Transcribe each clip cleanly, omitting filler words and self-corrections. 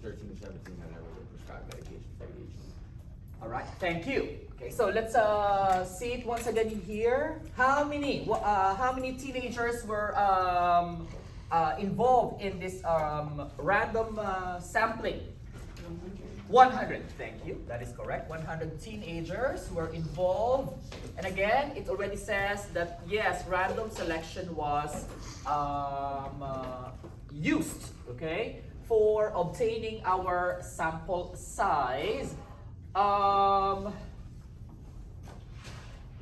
13 to 17 have never been prescribed medication for ADHD. All right, thank you. Okay, so let's see it once again here. How many teenagers were involved in this random sampling? 100, thank you. That is correct. 100 teenagers were involved. And again, it already says that yes, random selection was used, okay, for obtaining our sample size.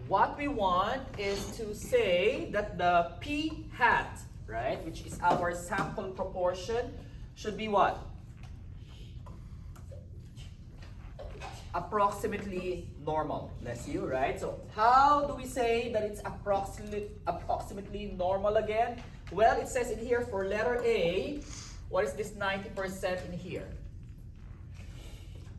What we want is to say that the P hat, right, which is our sample proportion, should be what? Approximately normal. Bless you, right? So how do we say that it's approximately normal again? Well, it says in here for letter A, what is this 90% in here?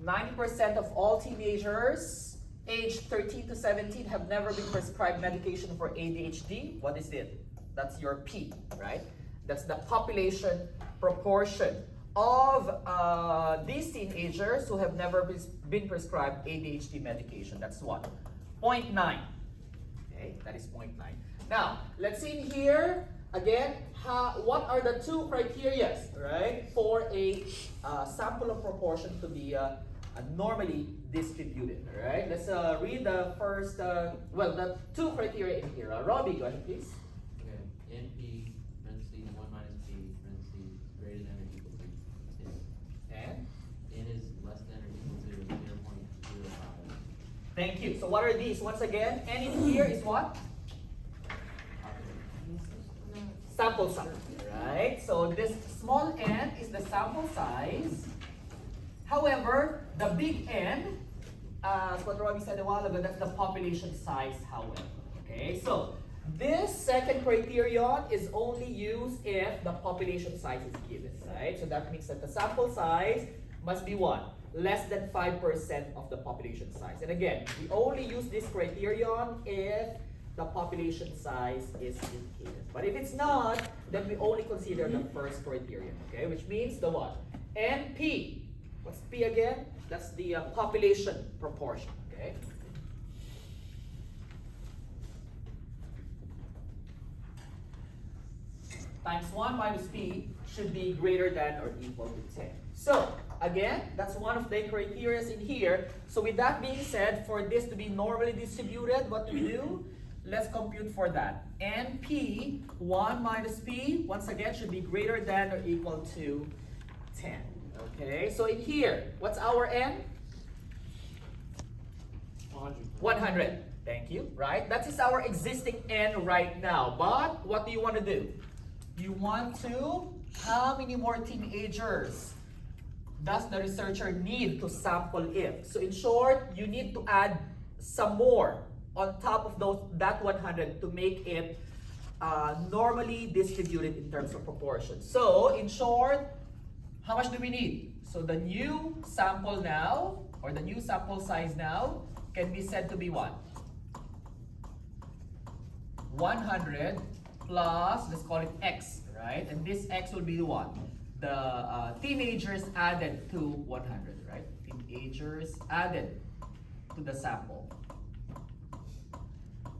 90% of all teenagers aged 13 to 17 have never been prescribed medication for ADHD. What is it? That's your P, right? That's the population proportion of these teenagers who have never been prescribed ADHD medication. That's what? 0.9. Okay, that is 0.9. Now, let's see in here, again, what are the two criteria, right, for a sample of proportion to be normally distributed, all right? Let's read the first, the two criteria in here. Robbie, go ahead, please. Okay, NP, parentheses, 1 minus P, parentheses, greater than or equal to 10. And? N is less than or equal to 0.05. Thank you. So what are these? Once again, N in here is what? Sample size, right? So this small n is the sample size. However, the big N, as what Robbie said a while ago, that's the population size, however. Okay, so this second criterion is only used if the population size is given, right? So that means that the sample size must be what? Less than 5% of the population size. And again, we only use this criterion if the population size is indicated. But if it's not, then we only consider the first criterion, okay? Which means the what? NP. What's P again? That's the population proportion, okay? Times 1 minus P should be greater than or equal to 10. So, again, that's one of the criteria in here. So with that being said, for this to be normally distributed, what do we do? Let's compute for that. NP, 1 minus P, once again, should be greater than or equal to 10. Okay, so in here, what's our N? 100. Thank you, right? That is our existing N right now. But what do you want to do? You want to, how many more teenagers does the researcher need to sample it? So in short, you need to add some more on top of that 100 to make it normally distributed in terms of proportion. So in short, how much do we need? So the new sample now, or the new sample size now, can be said to be what? 100 plus, let's call it X, right? And this X will be what? The teenagers added to 100, right? Teenagers added to the sample.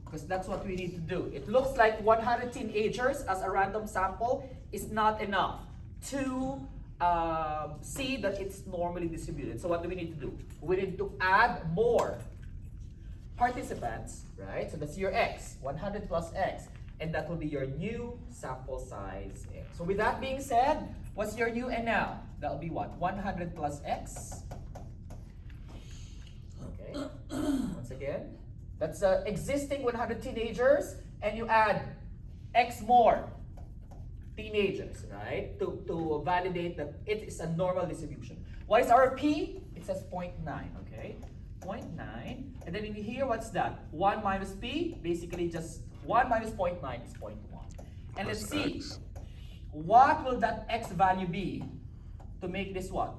Because that's what we need to do. It looks like 100 teenagers as a random sample is not enough to see that it's normally distributed. So what do we need to do? We need to add more participants, right? So that's your X, 100 plus X. And that will be your new sample size X. So with that being said, what's your new N now? That will be what? 100 plus X. Okay. Once again, that's existing 100 teenagers, and you add X more teenagers, right? To validate that it is a normal distribution. What is our P? It says 0.9, okay? 0.9. And then in here, what's that? 1 minus P, basically just 1 minus 0.9 is 0.1. And let's see, what will that X value be to make this what?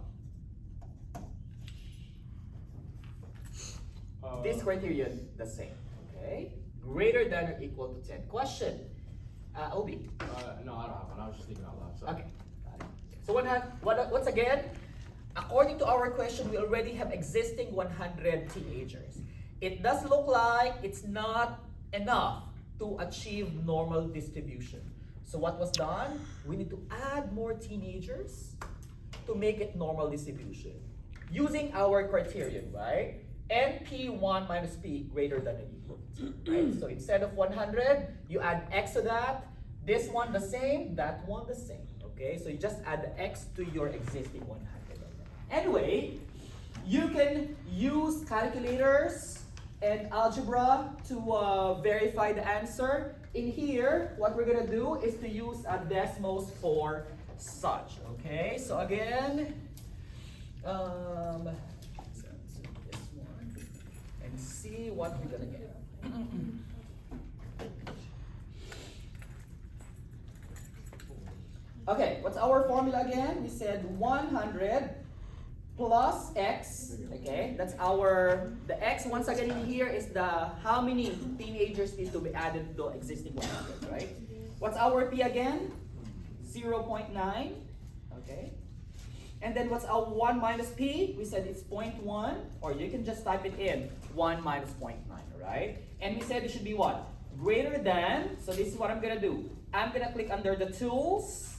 This criterion the same, okay? Greater than or equal to 10. Question, Obi? No, I don't have one. I was just thinking out loud. So. Okay, got it. So once again, according to our question, we already have existing 100 teenagers. It does look like it's not enough to achieve normal distribution. So what was done? We need to add more teenagers to make it normal distribution using our criterion, right? NP1 minus P greater than or equal to, right? So instead of 100, you add X to that. This one the same, that one the same, okay? So you just add the X to your existing 100. Anyway, you can use calculators and algebra to verify the answer. In here, what we're gonna do is to use a Desmos for such, okay? So again, let's do this one and see what we're gonna get. Okay, what's our formula again? We said 100 plus X, okay? That's the X once again in here is how many teenagers need to be added to existing 100, right? What's our P again? 0.9, okay? And then what's our 1 minus P? We said it's 0.1, or you can just type it in, 1 minus 0.9, right? And we said it should be what? Greater than, so this is what I'm gonna do. I'm gonna click under the tools.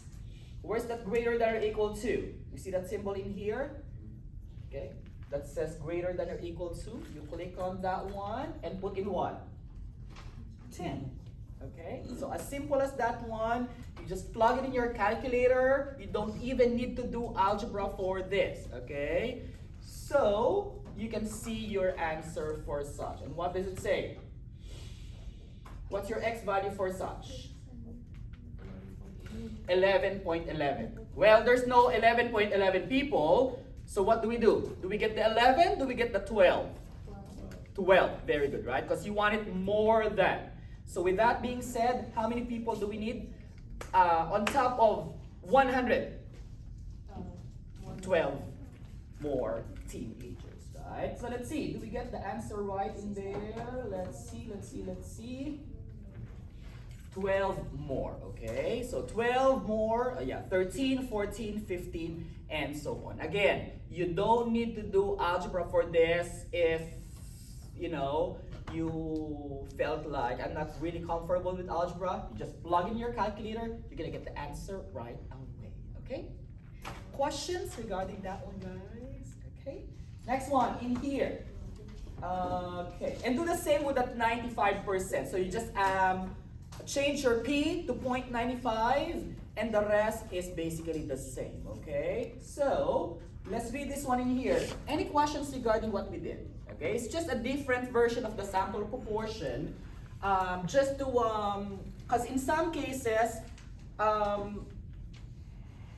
Where's that greater than or equal to? You see that symbol in here? Okay, that says greater than or equal to. You click on that one and put in what? 10. Okay, so as simple as that one, you just plug it in your calculator. You don't even need to do algebra for this, okay? So you can see your answer for such. And what does it say? What's your X value for such? 11.11. Well, there's no 11.11 people, so what do? Do we get the 11? Do we get the 12? 12, very good, right? Because you want it more than. So with that being said, how many people do we need on top of 100? 12 more teenagers, right? So let's see, do we get the answer right in there? Let's see. 12 more, okay? So 12 more, 13, 14, 15, and so on. Again, you don't need to do algebra for this if, you felt like I'm not really comfortable with algebra. You just plug in your calculator, you're gonna get the answer right away, okay? Questions regarding that one, guys? Okay, next one in here. Okay, and do the same with that 95%. So you just change your P to 0.95 and the rest is basically the same, okay? So, let's read this one in here. Any questions regarding what we did? Okay, it's just a different version of the sample proportion. Just to, because in some cases,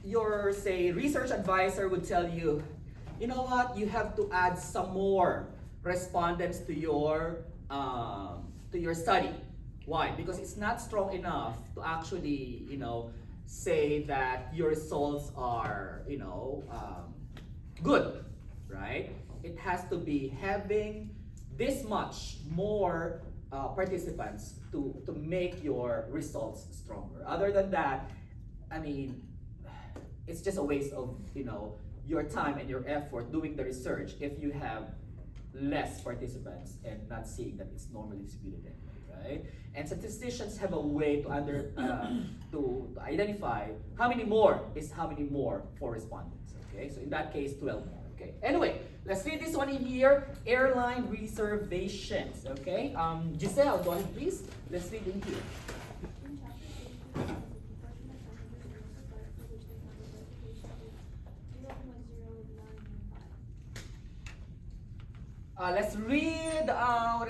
your, say, research advisor would tell you, you know what, you have to add some more respondents to your study. Why? Because it's not strong enough to actually, say that your results are, good, right? It has to be having this much more participants to make your results stronger. Other than that, I mean, it's just a waste of, your time and your effort doing the research if you have less participants and not seeing that it's normally distributed anyway, right? And statisticians have a way to identify how many more is how many more for respondents, okay? So in that case, 12 more, okay? Anyway, let's read this one in here, airline reservations, okay? Giselle, go ahead please. Let's read in here. Let's read what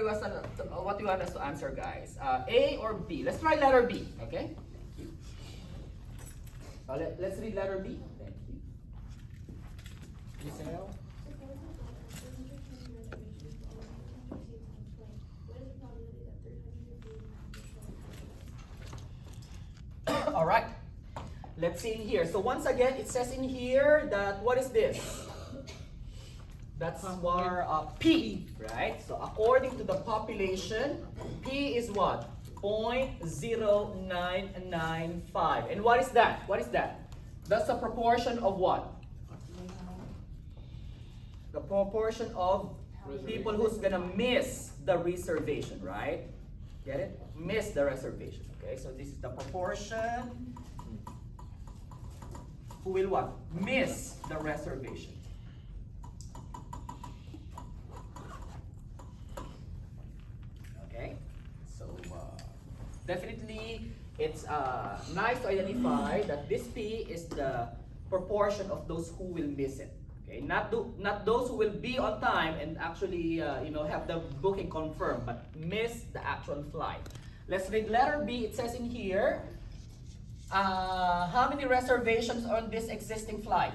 you want us to answer, guys. A or B? Let's try letter B, okay? Let's read letter B. Thank you. Giselle? All right. Let's see in here. So once again, it says in here that, what is this? That's our P, right? So according to the population, P is what? 0.0995. And what is that? What is that? That's a proportion of what? The proportion of people who's gonna miss the reservation, right? Get it? Miss the reservation. Okay, so this is the proportion who will what? Miss the reservation. Okay, so definitely it's nice to identify that this P is the proportion of those who will miss it. Okay, not those who will be on time and actually have the booking confirmed, but miss the actual flight. Let's read letter B. It says in here, how many reservations on this existing flight?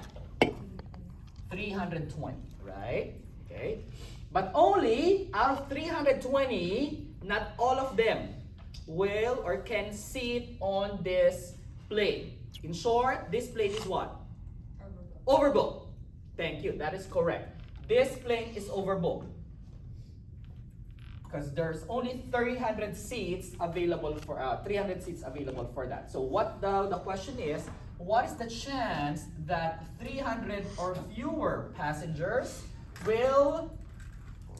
320, right? Okay, but only out of 320, not all of them will or can sit on this plane. In short, this plane is what? Overbooked. Thank you, that is correct. This plane is overbooked because there's only 300 seats available for 300 seats available for that. So what the question is, what is the chance that 300 or fewer passengers will,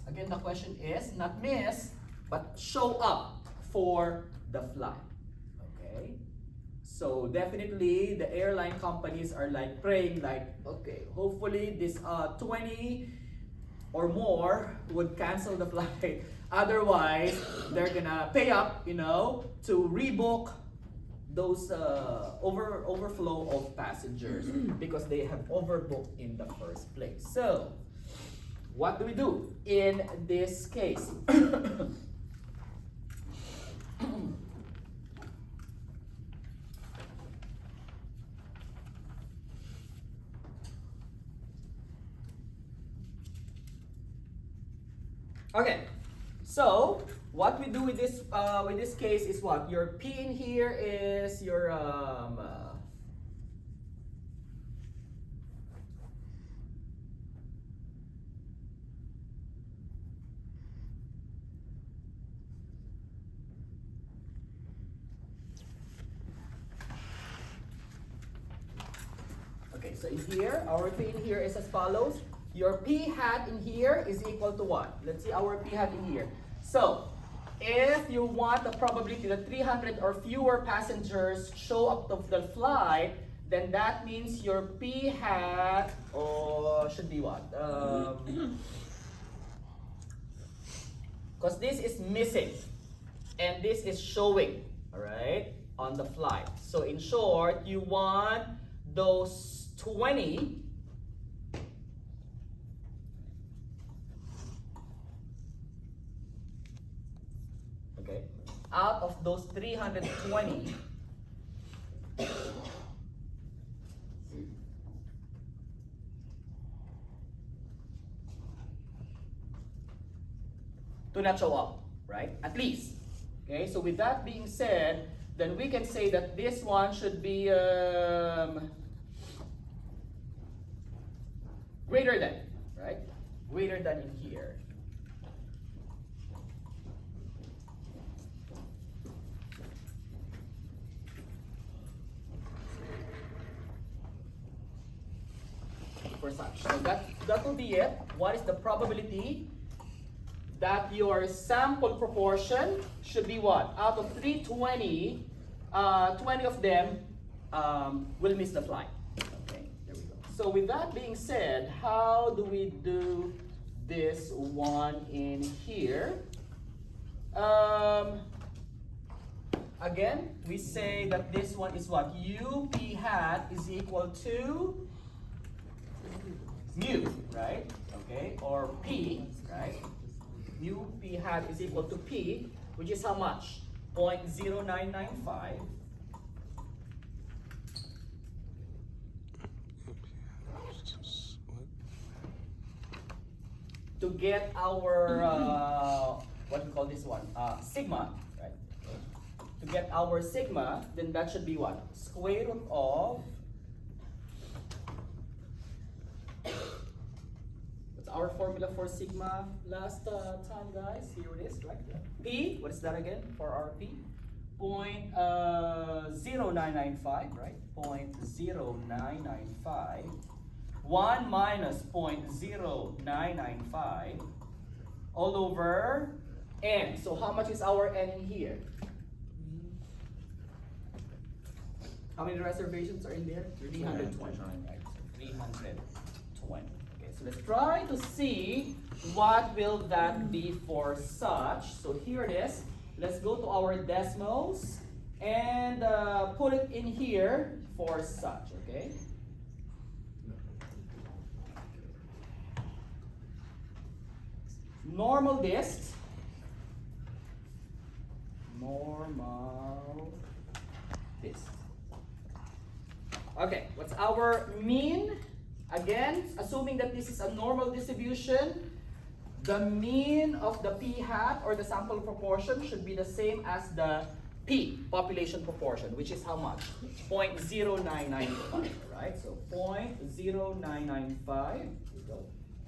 again the question is, not miss, but show up for the flight? Okay, so definitely the airline companies are like praying like, okay, hopefully this 20 or more would cancel the flight. Otherwise, they're gonna pay up, to rebook those overflow of passengers because they have overbooked in the first place. So, what do we do in this case? Okay, so what we do with this case is what? Your P in here is your okay, so in here, our P in here is as follows. Your P hat in here is equal to what? Let's see our P hat in here. So, if you want the probability that 300 or fewer passengers show up to the flight, then that means your P hat should be what? Because this is missing and this is showing, all right, on the flight. So in short, you want those 20 out of those 320 to not show up, right? At least. Okay, so with that being said, then we can say that this one should be greater than, right? Greater than in here. For such. So that will be it. What is the probability that your sample proportion should be what? Out of 320, 20 of them will miss the flight. Okay, there we go. So with that being said, how do we do this one in here? Again, we say that this one is what? UP hat is equal to mu, right? Okay, or P, right? Mu P hat is equal to P, which is how much? 0.0995. To get our, what do we call this one? Sigma, right? To get our sigma, then that should be what? Square root of, our formula for sigma last time, guys. Here it is, right? P, what is that again for our P? 0.0995, right? 0.0995 1 minus 0.0995 all over n. So how much is our n in here? How many reservations are in there? 320. Right? So 320. Okay, so let's try to see what will that be for such. So here it is. Let's go to our decimals and put it in here for such. Okay. Normal disk. Normal disk. Okay, what's our mean? Again, assuming that this is a normal distribution, the mean of the p hat or the sample proportion should be the same as the p, population proportion, which is how much? 0.0995, right? So 0.0995,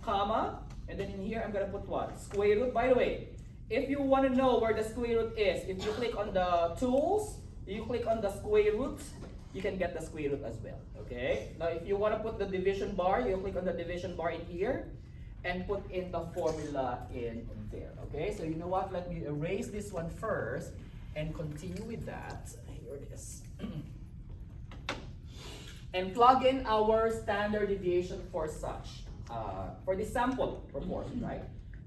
comma, and then in here I'm gonna put what? Square root. By the way, if you want to know where the square root is, if you click on the tools, you click on the square root, you can get the square root as well. Okay? Now if you want to put the division bar, you click on the division bar in here and put in the formula in there. Okay? So you know what? Let me erase this one first and continue with that. Here it is. And plug in our standard deviation for such. For the sample proportion, right?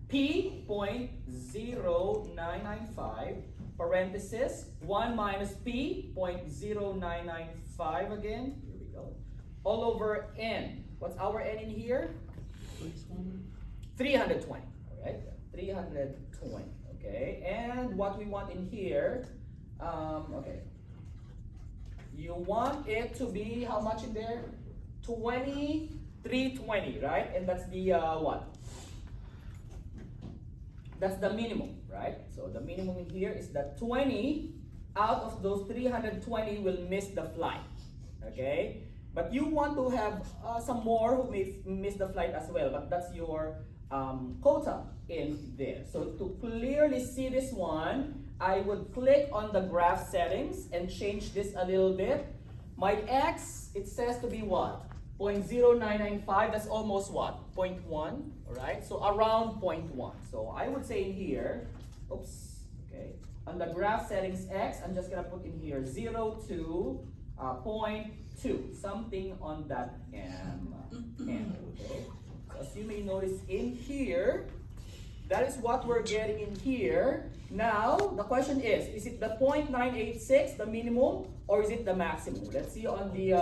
P 0.0995 parenthesis 1 minus P 0.0995 again. Here we go. All over n. What's our n in here? 320. All right, 320. Okay, and what we want in here? Okay. You want it to be how much in there? 320, right? And that's the what? That's the minimum, right? So the minimum in here is that 20 out of those 320 will miss the flight, okay? But you want to have some more who may miss the flight as well, but that's your quota in there. So to clearly see this one, I would click on the graph settings and change this a little bit. My x, it says to be what? 0.0995, that's almost what? 0.1, all right? So around 0.1. So I would say in here, oops, okay. On the graph settings x, I'm just gonna put in here 0 to 0.2, something on that end, okay? So as you may notice in here, that is what we're getting in here. Now, the question is it the 0.986, the minimum, or is it the maximum? Let's see on the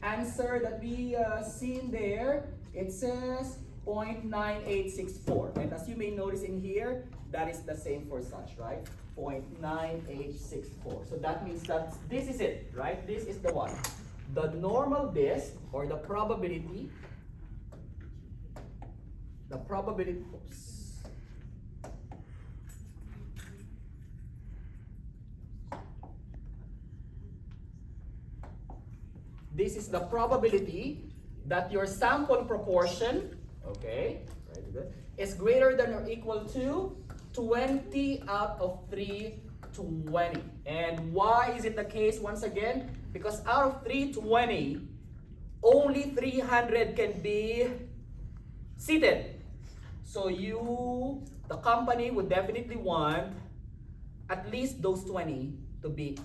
answer that we see in there. It says 0.9864. And as you may notice in here, that is the same for such, right? 0.9864. So that means that this is it, right? This is the one. The normal disk, or the probability, oops. This is the probability that your sample proportion, okay, very good, is greater than or equal to 20 out of 320. And why is it the case once again? Because out of 320, only 300 can be seated. So the company would definitely want at least those 20 to be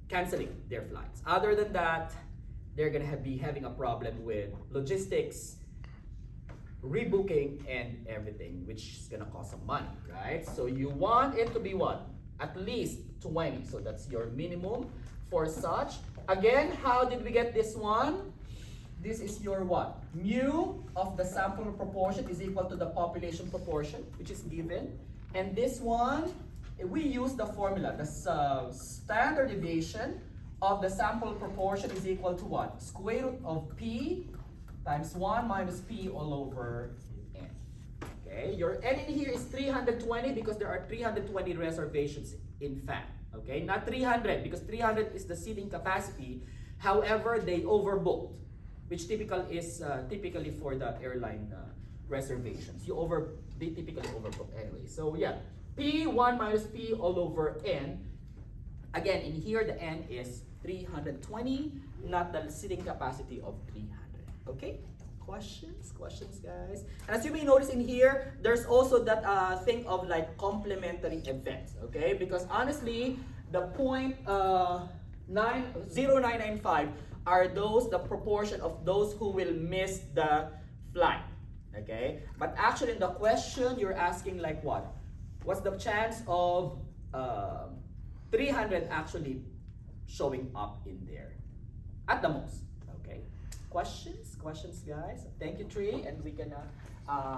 canceling their flights. Other than that, they're gonna be having a problem with logistics, rebooking, and everything, which is gonna cost some money, right? So you want it to be what? At least 20. So that's your minimum for such. Again, how did we get this one? This is your what? Mu of the sample proportion is equal to the population proportion, which is given. And this one, we use the formula. The standard deviation of the sample proportion is equal to what? Square root of P times 1 minus P all over N. Okay, your N in here is 320 because there are 320 reservations in fact. Okay, not 300 because 300 is the seating capacity. However, they overbooked, which typically for the airline reservations. They typically overbook anyway. So yeah. P1 minus P all over N. Again, in here, the N is 320, not the seating capacity of 300. Okay? Questions, guys. And as you may notice in here, there's also that thing of like complementary events, okay? Because honestly, the point 0995 are those the proportion of those who will miss the flight, okay? But actually, in the question, you're asking like what? What's the chance of 300 actually showing up in there? At the most, okay? Questions, guys? Thank you, Tree, and we can